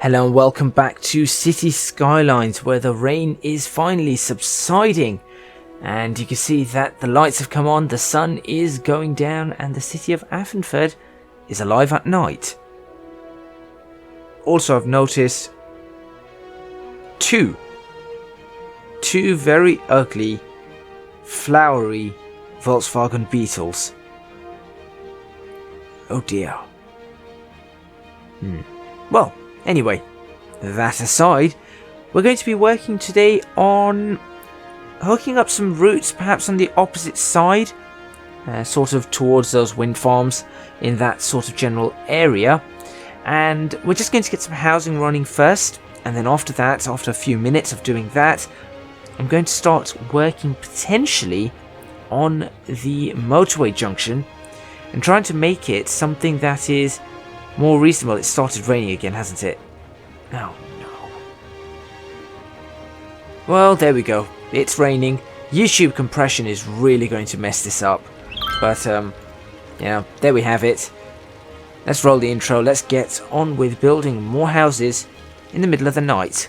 Hello and welcome back to City Skylines, where the rain is finally subsiding and you can see that the lights have come on, the sun is going down and the city of Affenford is alive at night. Also, I've noticed two very ugly flowery Volkswagen Beetles. Oh dear. Well, anyway, that aside, we're going to be working today on hooking up some routes, perhaps on the opposite side, sort of towards those wind farms in that sort of general area. And we're just going to get some housing running first, and then after that, after a few minutes of doing that, I'm going to start working potentially on the Motorway Junction and trying to make it something that is more reasonable. It started raining again, hasn't it? Oh no. Well, there we go. It's raining. YouTube compression is really going to mess this up. But, yeah, there we have it. Let's roll the intro. Let's get on with building more houses in the middle of the night.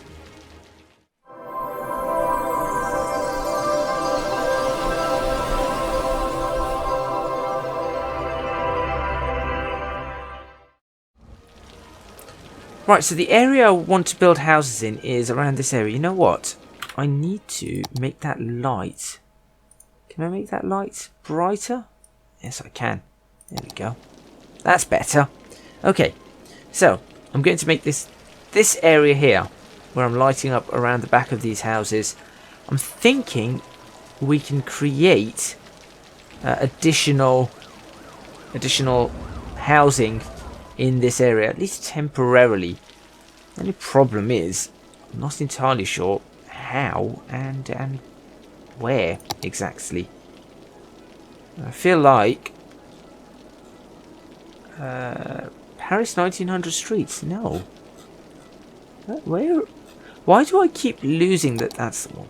Right, so the area I want to build houses in is around this area. You know what? I need to make that light. Can I make that light brighter? Yes, I can. There we go. That's better. Okay, so I'm going to make this area here, where I'm lighting up around the back of these houses. I'm thinking we can create additional housing in this area, at least temporarily. The only problem is, I'm not entirely sure how and where exactly. I feel like Paris 1900 streets. No. Where? Why do I keep losing that? That's the one.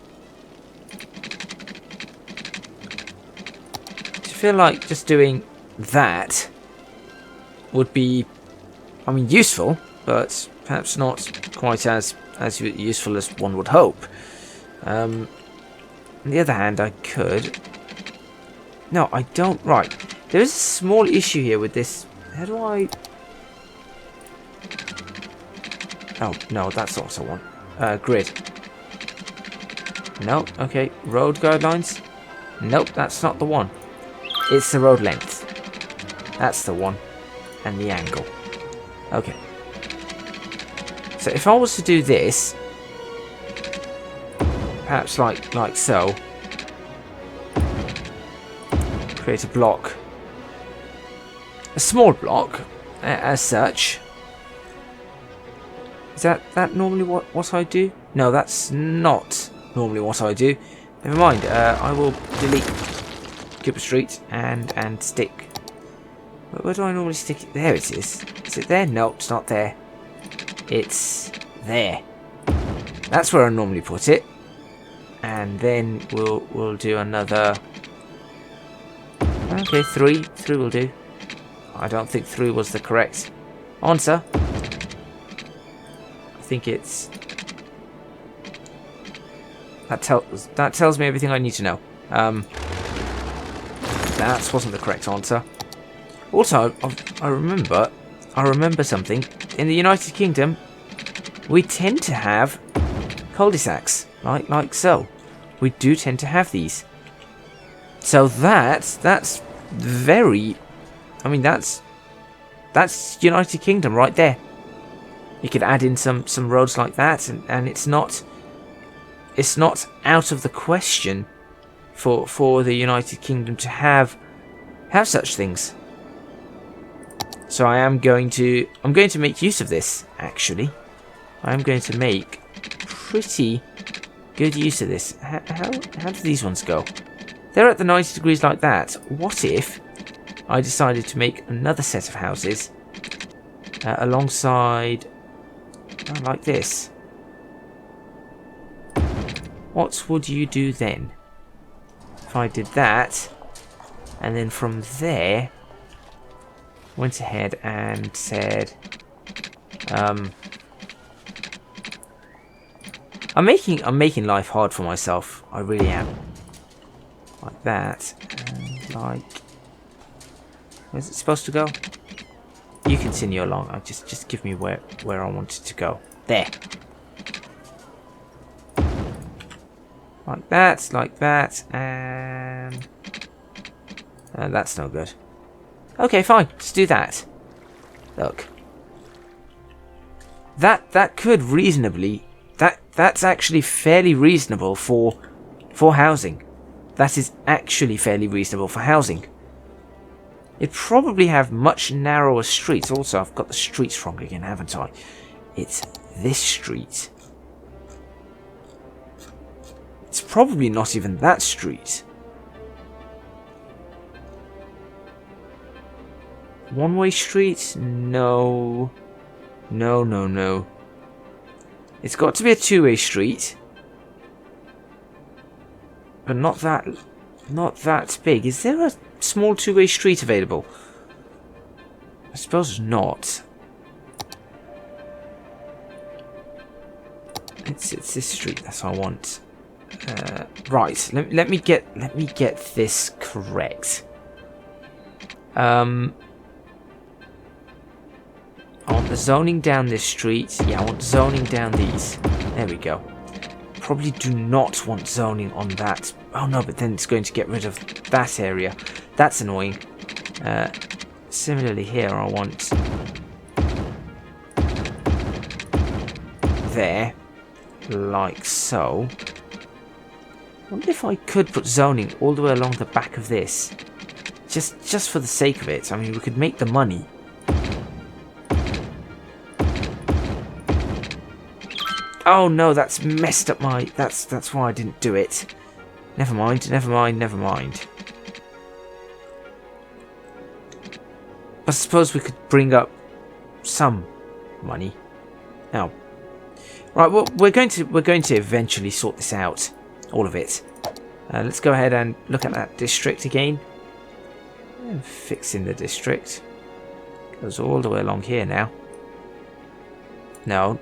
I feel like just doing that would be, I mean, useful, but perhaps not quite as useful as one would hope. On the other hand, I could. No, I don't. Right, there is a small issue here with this. How do I? Oh no, that's not what I want. Grid. No. Okay. Road guidelines. Nope, that's not the one. It's the road length. That's the one. And the angle. Okay. So if I was to do this, perhaps like so, create a block, a small block, as such. Is that normally what I do? No, that's not normally what I do. Never mind. I will delete Cooper Street and stick. Where do I normally stick it? There it is. Is it there? No, it's not there. It's there. That's where I normally put it. And then we'll do another. Okay, 3. 3 will do. I don't think 3 was the correct answer. I think it's. That tells me everything I need to know. That wasn't the correct answer. Also, I remember something. In the United Kingdom, we tend to have cul-de-sacs, like so. We do tend to have these. So that's very. I mean, that's United Kingdom right there. You could add in some roads like that, and it's not out of the question for the United Kingdom to have such things. So I'm going to make use of this, actually. I'm going to make pretty good use of this. How do these ones go? They're at the 90 degrees like that. What if I decided to make another set of houses alongside, like this? What would you do then? If I did that, and then from there went ahead and said I'm making life hard for myself. I really am. Like that. And like, where's it supposed to go? You continue along. Just give me where I want it to go. There. Like that, and that's no good. Okay, fine. Let's do that. Look. That could reasonably. That's actually fairly reasonable for housing. That is actually fairly reasonable for housing. It'd probably have much narrower streets. Also, I've got the streets wrong again, haven't I? It's this street. It's probably not even that street. One-way street? No. No. It's got to be a two-way street. But not that big. Is there a small two-way street available? I suppose not. It's this street. That's what I want. Right. Let me get this correct. I want the zoning down this street. Yeah, I want zoning down these. There we go. Probably do not want zoning on that. Oh no, but then it's going to get rid of that area. That's annoying. Similarly here, I want there, like so. I wonder if I could put zoning all the way along the back of this, just for the sake of it. I mean, we could make the money. Oh no, that's messed up my... That's why I didn't do it. Never mind. I suppose we could bring up some money. Now, right. Well, we're going to eventually sort this out, all of it. Let's go ahead and look at that district again. And fixing the district. Goes all the way along here now. No.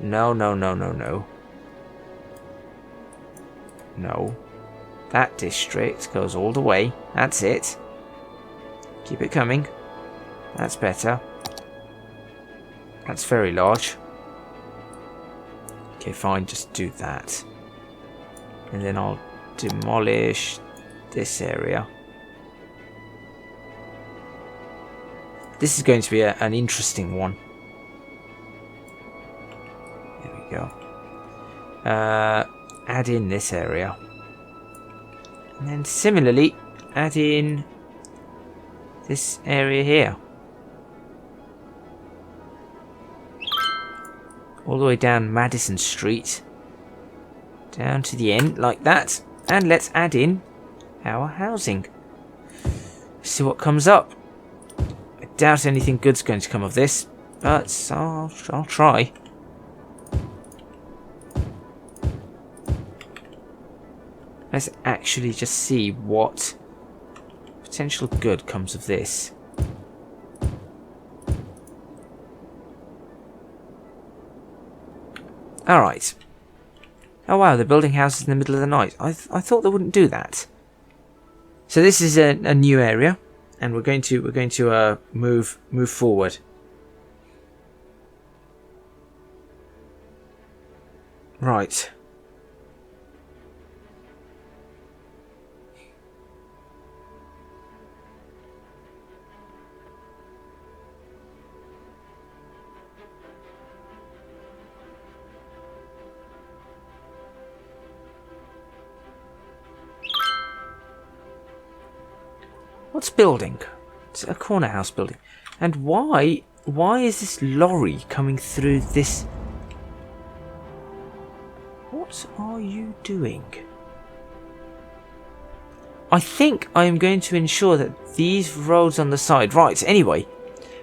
No. That district goes all the way. That's it. Keep it coming. That's better. That's very large. Okay, fine. Just do that. And then I'll demolish this area. This is going to be an interesting one. There we go. Add in this area. And then similarly, add in this area here. All the way down Madison Street. Down to the end, like that. And let's add in our housing. See what comes up. I doubt anything good's going to come of this, but I'll try. Let's actually just see what potential good comes of this. Alright. Oh wow, they're building houses in the middle of the night. I thought they wouldn't do that. So this is a new area, and we're going to move forward. Right. What's building? It's a corner house building. And why is this lorry coming through this? What are you doing? I think I am going to ensure that these roads on the side... Right, anyway.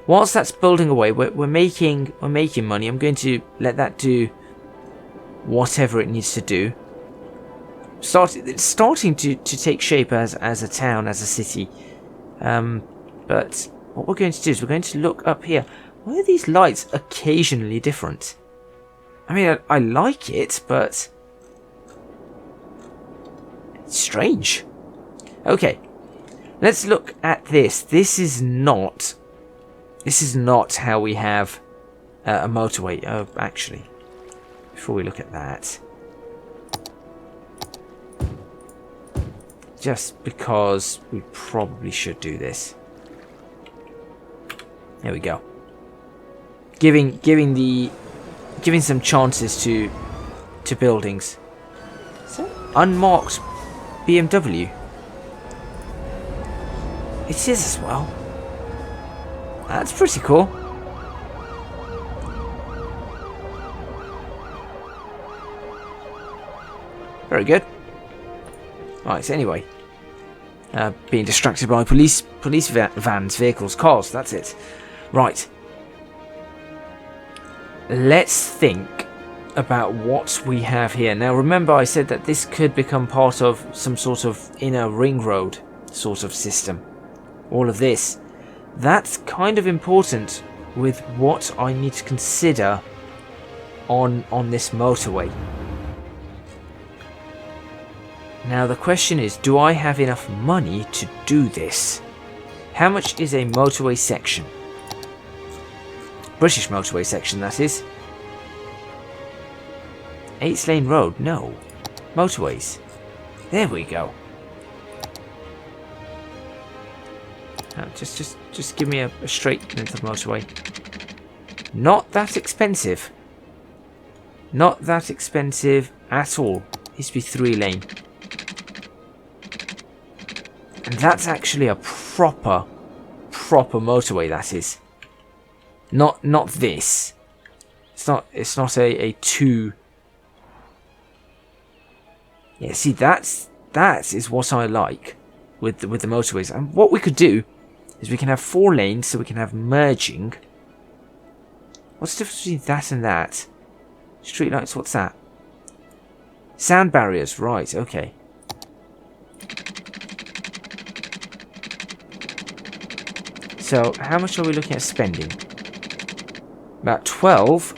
Whilst that's building away, we're making money. I'm going to let that do whatever it needs to do. It's starting to take shape as a town, as a city. But what we're going to do is we're going to look up here. Why are these lights occasionally different? I mean, I like it, but Strange. Okay, let's look at this. This is not how we have a motorway. Oh, actually, before we look at that, just because we probably should do this. There we go. Giving some chances to buildings. So unmarked BMW. It is as well. That's pretty cool. Very good. Right, anyway. Being distracted by police vans, vehicles, cars, that's it. Right. Let's think about what we have here. Now remember I said that this could become part of some sort of inner ring road sort of system. All of this. That's kind of important with what I need to consider on this motorway. Now the question is, do I have enough money to do this? How much is a motorway section? British motorway section, that is. 8-lane road, no. Motorways. There we go. Now, just give me a straight length of motorway. Not that expensive. Not that expensive at all. It used to be 3-lane. And that's actually a proper motorway, that is. Not this. It's not a 2. Yeah, see, that is what I like with the motorways. And what we could do is we can have 4 lanes, so we can have merging. What's the difference between that and that? Streetlights, what's that? Sound barriers, right, okay. So, how much are we looking at spending? About 12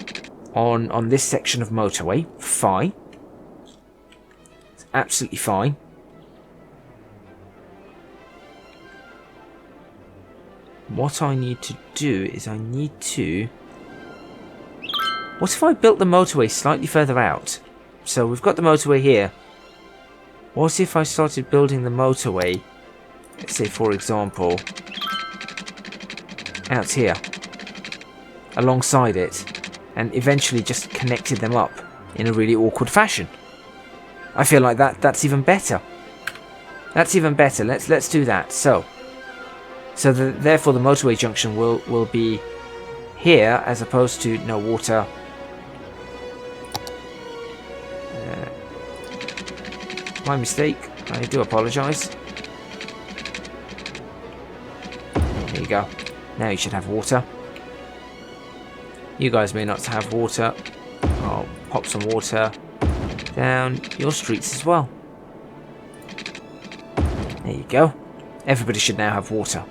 on this section of motorway. Fine. It's absolutely fine. What I need to do is I need to... What if I built the motorway slightly further out? So we've got the motorway here. What if I started building the motorway, let's say for example, out here, alongside it, and eventually just connected them up in a really awkward fashion? I feel like that's even better. That's even better. Let's do that. So therefore the motorway junction will be here as opposed to no water. My mistake. I do apologise. There you go. Now you should have water. You guys may not have water. I'll pop some water down your streets as well. There you go. Everybody should now have water.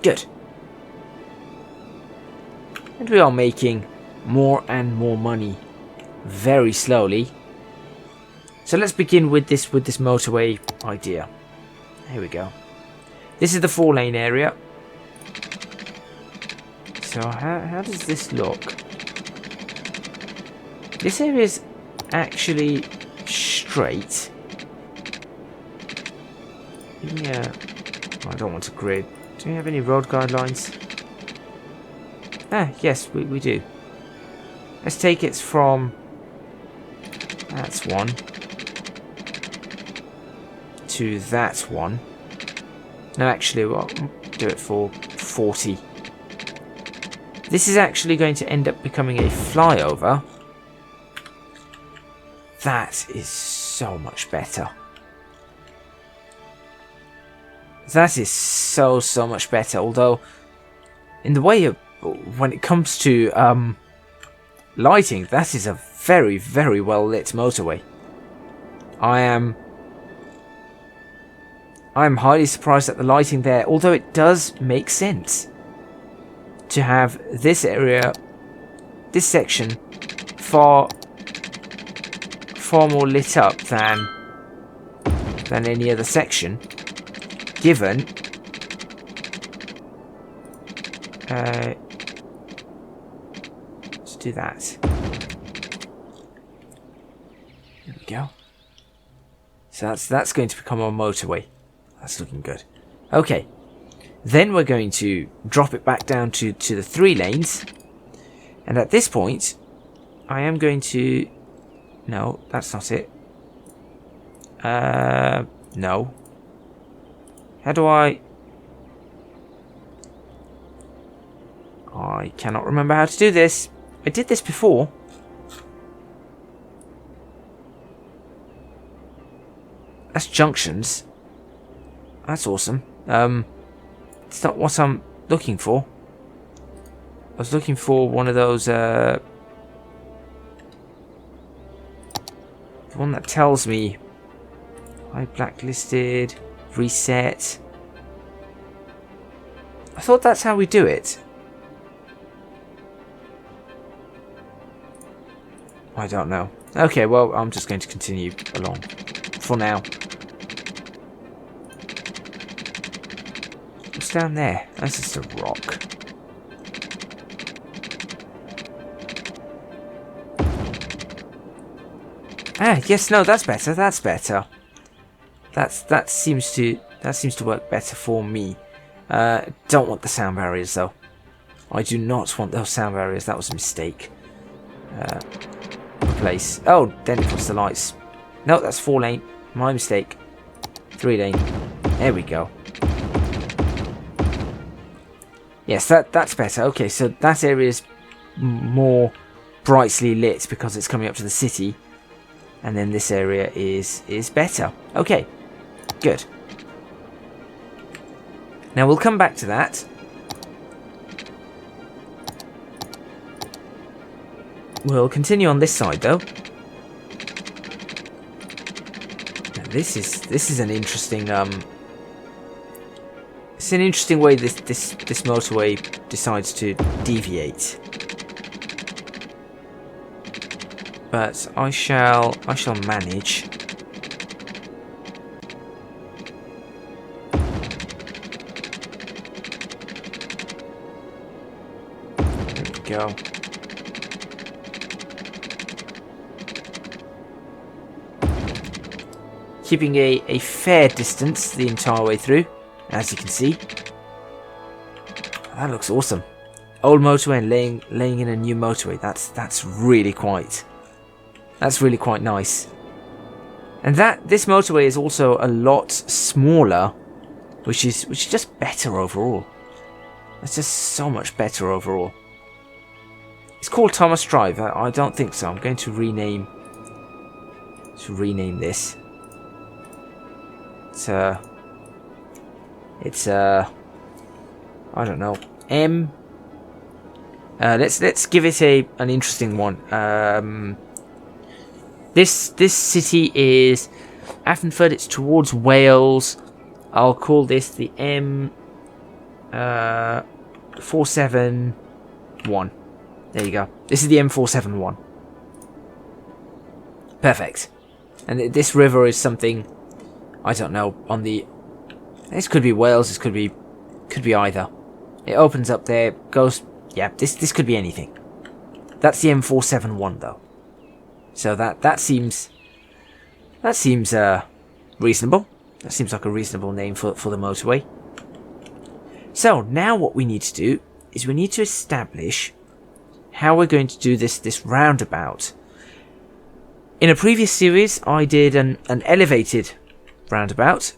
Good. And we are making more and more money very slowly. So let's begin with this motorway idea. Here we go. This is the 4-lane area. So how does this look? This area is actually straight. Yeah. I don't want a grid. Do we have any road guidelines? Ah, yes, we do. Let's take it from... That's one. To that one. No, actually, we'll do it for 40. This is actually going to end up becoming a flyover. That is so much better. That is so much better. Although, in the way of, when it comes to lighting, that is a very well lit motorway. I am highly surprised at the lighting there, although it does make sense to have this area, this section, far more lit up than than any other section, given let's do that. There we go. So that's going to become our motorway. That's looking good. Okay. Then we're going to drop it back down to the 3 lanes. And at this point, I am going to... No, that's not it. No. How do I cannot remember how to do this. I did this before. That's junctions. That's awesome. It's not what I'm looking for. I was looking for one of those, the one that tells me I blacklisted, reset. I thought that's how we do it. I don't know. Okay, well, I'm just going to continue along for now. What's down there? That's just a rock. Ah, yes, no, that's better. That's better. That seems to work better for me. Don't want the sound barriers though. I do not want those sound barriers. That was a mistake. Replace. Oh, then it puts the lights. No, that's 4 lane. My mistake. 3 lane. There we go. Yes, that's better. Okay, so that area is more brightly lit because it's coming up to the city. And then this area is better. Okay, good. Now we'll come back to that. We'll continue on this side though. Now this is an interesting it's an interesting way this motorway decides to deviate. But I shall manage. There we go. Keeping a fair distance the entire way through, as you can see. That looks awesome. Old motorway and laying in a new motorway. That's really quite nice. And this motorway is also a lot smaller, which is just better overall. It's just so much better overall. It's called Thomas Drive. I don't think so. I'm going to rename this. It's I don't know. Let's give it an interesting one. This city is Affenford. It's towards Wales. I'll call this the M471. There you go. This is the M471. Perfect. And this river is something, I don't know, on the... This could be Wales, this could be either. It opens up there, goes... Yeah, this could be anything. That's the M471 though. So that seems reasonable. That seems like a reasonable name for the motorway. So now what we need to do is we need to establish how we're going to do this roundabout. In a previous series, I did an elevated roundabout.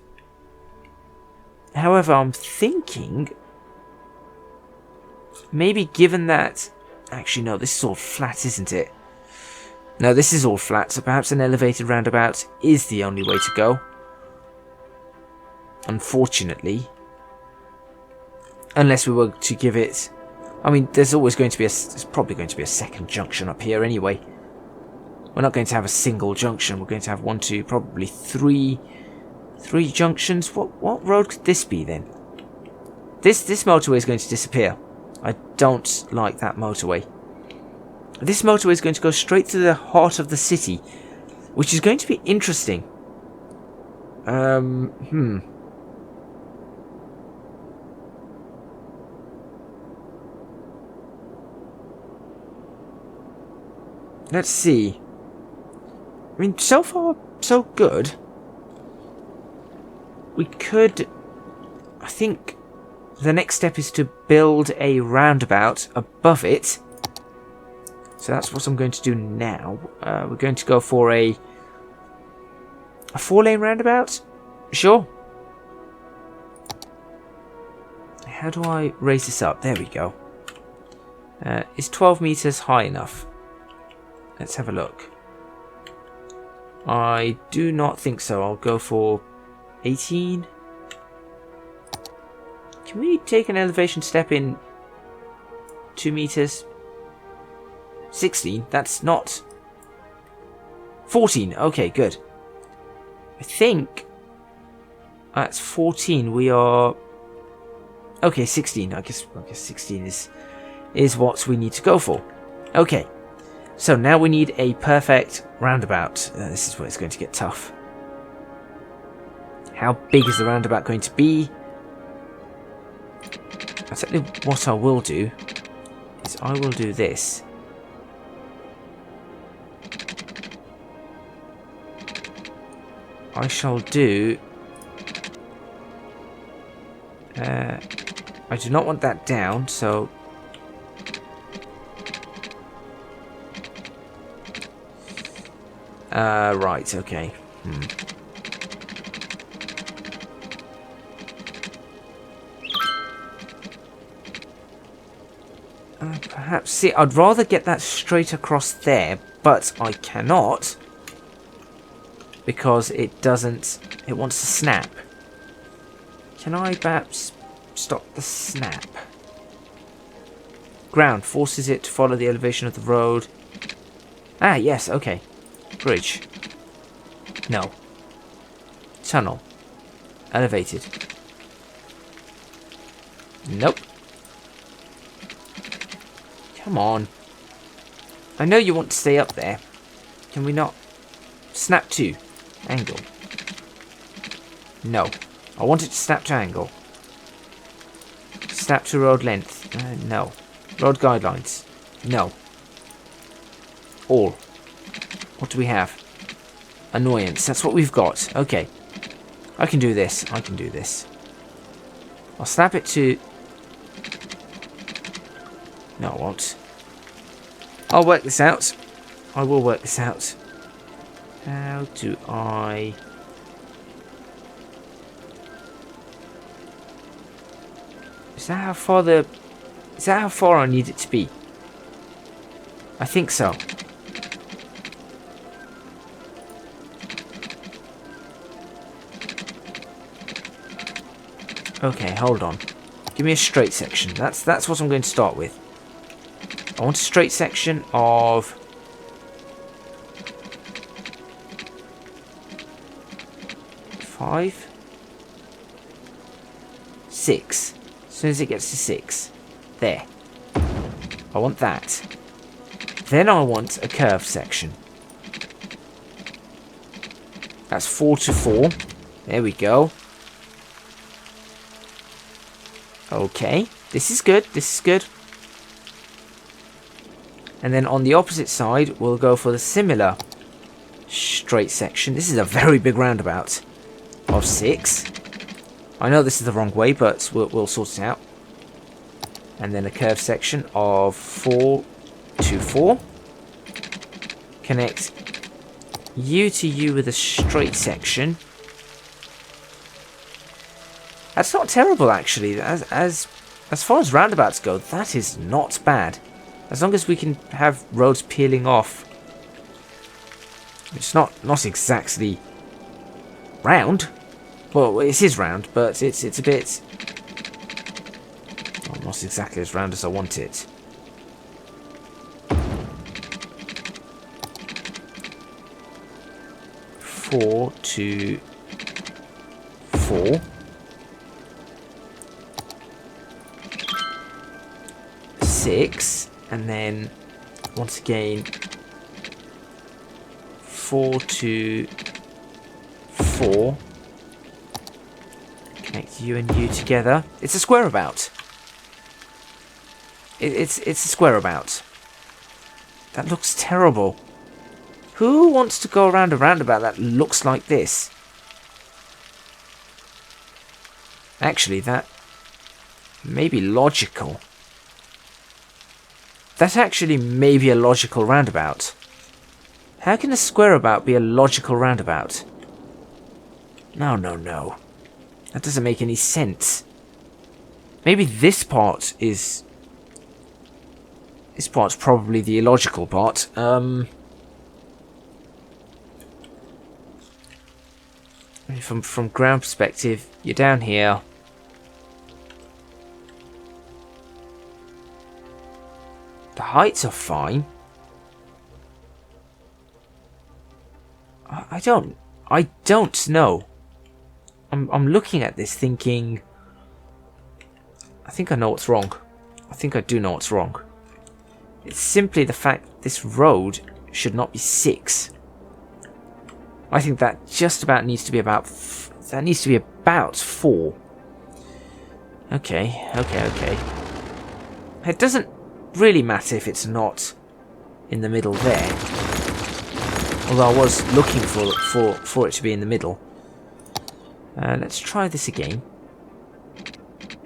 However, I'm thinking maybe given that... Actually, no, this is all flat, isn't it? No, this is all flat, so perhaps an elevated roundabout is the only way to go. Unfortunately. Unless we were to give it... I mean, there's always going to be there's probably going to be a second junction up here anyway. We're not going to have a single junction. We're going to have 1, 2, probably 3 junctions. What road could this be then? This motorway is going to disappear. I don't like that motorway. This motorway is going to go straight to the heart of the city, which is going to be interesting. Let's see. I mean, so far, so good. We could... I think the next step is to build a roundabout above it. So that's what I'm going to do now. We're going to go for a 4-lane roundabout? Sure. How do I raise this up? There we go. Is 12 meters high enough? Let's have a look. I do not think so. I'll go for 18. Can we take an elevation step in 2 meters? 16? That's not... 14. Okay, good. I think that's 14. We are... Okay, 16. I guess 16 is what we need to go for. Okay. So now we need a perfect roundabout. This is where it's going to get tough. How big is the roundabout going to be? I'll tell you what I will do. Is I will do this. I shall do... I do not want that down, so... right, okay. Perhaps... See, I'd rather get that straight across there, but I cannot. Because it doesn't... It wants to snap. Can I perhaps stop the snap? Ground forces it to follow the elevation of the road. Ah, yes, okay. Bridge. No. Tunnel. Elevated. Nope. Come on. I know you want to stay up there. Can we not? Snap to. Angle. No. I want it to snap to angle. Snap to road length. No. Road guidelines. No. All. What do we have? Annoyance. That's what we've got. Okay. I can do this. I can do this. I'll snap it to... No, I won't. I'll work this out. I will work this out. How do I... Is that how far the... Is that how far I need it to be? I think so. Okay, hold on. Give me a straight section. That's what I'm going to start with. I want a straight section of... 5, 6. As soon as it gets to 6. There. I want that. Then I want a curved section. That's 4 to 4. There we go. Okay. This is good. This is good. And then on the opposite side, we'll go for the similar straight section. This is a very big roundabout. Of 6. I know this is the wrong way, but we'll sort it out. And then a curved section of 4 to 4. Connect U to U with a straight section. That's not terrible, actually. As far as roundabouts go, that is not bad. As long as we can have roads peeling off. It's not exactly round. Well, it is round, but it's a bit... Well, not exactly as round as I want it. Four to 4. 6, and then once again 4 to 4. Connect you and you together. It's a squareabout. It's a squareabout. That looks terrible. Who wants to go around a roundabout that looks like this? Actually, that may be logical. That actually may be a logical roundabout. How can a squareabout be a logical roundabout? No, no, no. That doesn't make any sense. Maybe this part is... This part's probably the illogical part. From ground perspective, you're down here. The heights are fine. I don't know. I'm looking at this thinking, I think I know what's wrong. I think I do know what's wrong. It's simply the fact that this road should not be 6. I think that just about needs to be about 4. Okay. It doesn't really matter if it's not in the middle there. Although I was looking for it to be in the middle. Let's try this again.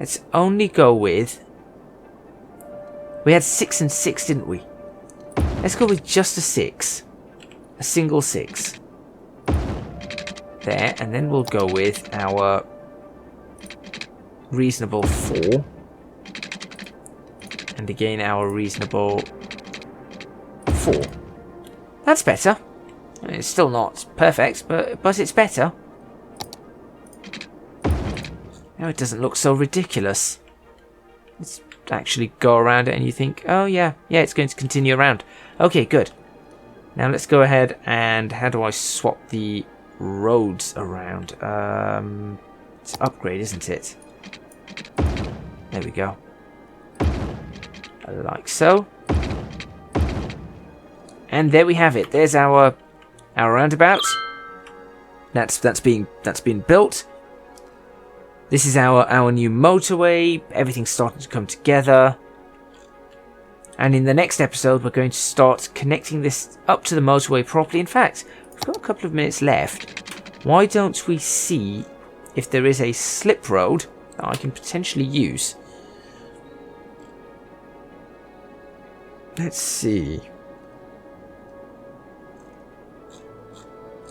Let's only go with... We had 6 and 6, didn't we? Let's go with just a 6. A single 6. There, and then we'll go with our reasonable 4. And again our reasonable 4. That's better. It's still not perfect, but it's better. Now it doesn't look so ridiculous. Let's actually go around it and you think, oh yeah, it's going to continue around. Okay, good. Now let's go ahead and how do I swap the roads around? It's upgrade, isn't it? There we go. Like so. And there we have it. There's our roundabout. That's being built. This is our new motorway. Everything's starting to come together. And in the next episode, we're going to start connecting this up to the motorway properly. In fact, we've got a couple of minutes left. Why don't we see if there is a slip road that I can potentially use? Let's see.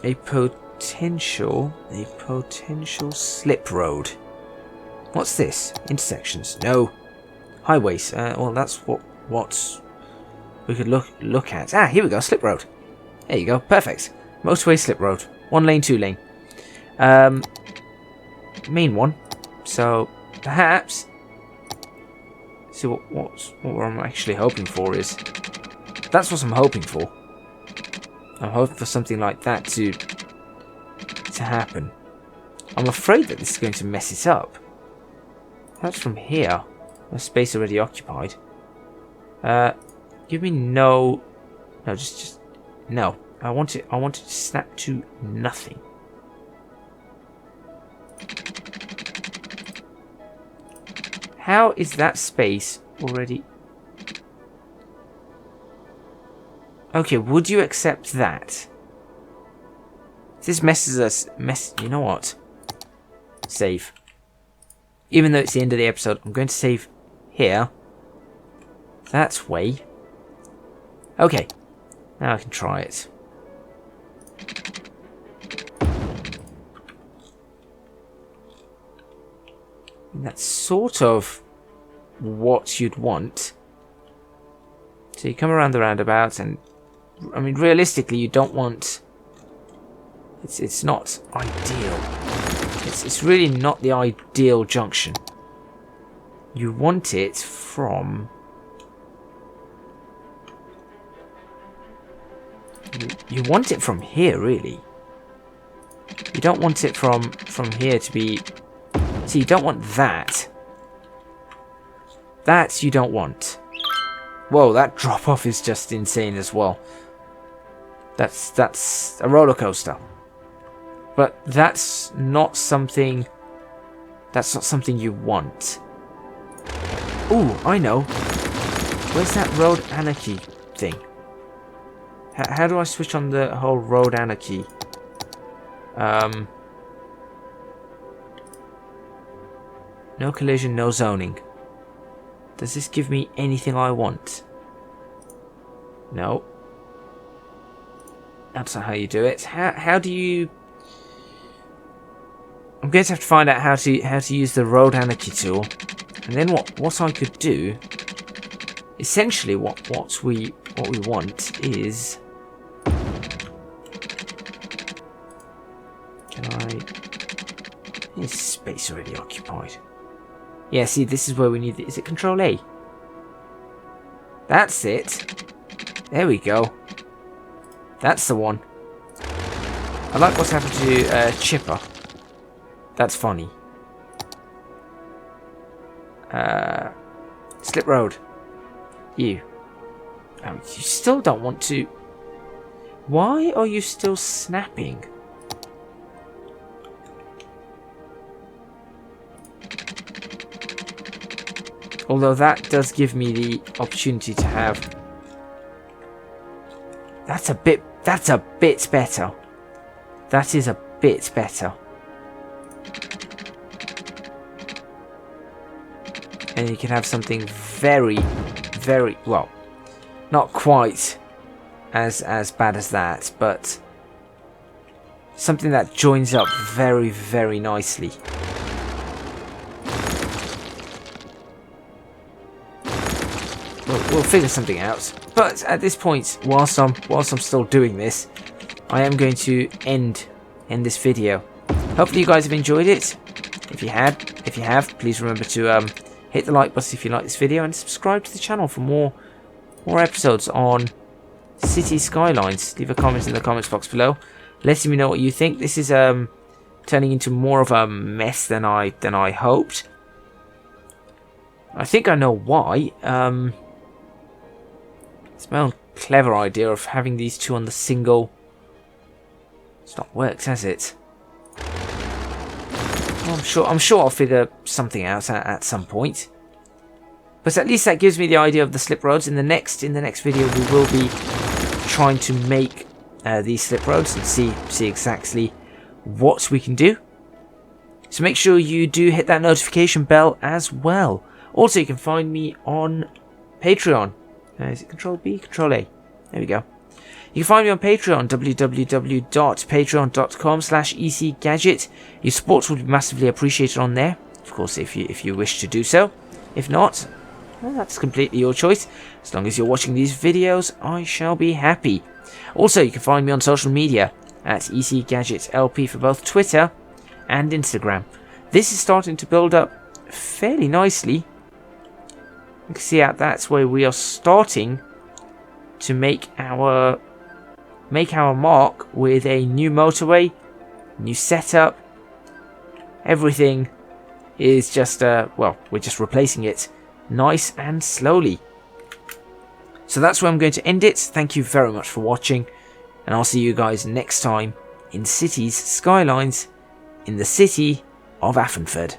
A potential slip road. What's this? Intersections? No. Highways. Well, that's what we could look at. Ah, here we go. Slip road. There you go. Perfect. Motorway slip road. 1 lane, 2 lane. Main one. So perhaps. See what I'm actually hoping for is. That's what I'm hoping for. I'm hoping for something like that to happen. I'm afraid that this is going to mess it up. That's from here. A space already occupied. Give me no, just no. I want it to snap to nothing. How is that space already? Okay, would you accept that? This messes us. You know what? Save. Even though it's the end of the episode, I'm going to save here. That's way. Okay. Now I can try it. And that's sort of what you'd want. So you come around the roundabout and I mean realistically you don't want it's not ideal. It's really not the ideal junction. You want it from you want it from here really. You don't want it from here to be. See, you don't want that. That you don't want. Whoa, that drop off is just insane as well. That's a roller coaster. But that's not something That's not something you want. Ooh, I know. Where's that road anarchy thing? How do I switch on the whole road anarchy? No collision, no zoning. Does this give me anything I want? No. That's not how you do it. How do you... I'm going to have to find out how to use the road anarchy tool. And then what I could do... Essentially what we want is... Can I... Is space already occupied? Yeah, see, this is where we need... Is it Control A? That's it. There we go. That's the one. I like what's happened to Chipper. That's funny. Slip road. You. Oh, you still don't want to... Why are you still snapping? Although that does give me the opportunity to have... That's a bit better. That is a bit better. And you can have something very, very, well, not quite as bad as that, but something that joins up very, very nicely. We'll figure something out. But at this point, whilst I'm still doing this, I am going to end this video. Hopefully you guys have enjoyed it. If you have, please remember to hit the like button if you like this video, and subscribe to the channel for more episodes on City Skylines. Leave a comment in the comments box below, letting me know what you think. This is turning into more of a mess than I hoped. I think I know why. It's my own clever idea of having these two on the single. It's not worked, has it? Well, I'm sure I'll figure something out at some point. But at least that gives me the idea of the slip roads. In the next video, we will be trying to make these slip roads and see exactly what we can do. So make sure you do hit that notification bell as well. Also, you can find me on Patreon. Is it Control B? Control A. There we go. You can find me on Patreon, www.patreon.com/ecgadget. Your support will be massively appreciated on there, of course, if you wish to do so. If not, well, that's completely your choice. As long as you're watching these videos, I shall be happy. Also, you can find me on social media at ecgadgetlp for both Twitter and Instagram. This is starting to build up fairly nicely. You can see out that's where we are starting to make our mark with a new motorway, new setup. Everything is just well, we're just replacing it nice and slowly. So that's where I'm going to end it. Thank you very much for watching, and I'll see you guys next time in Cities Skylines in the city of Affenford.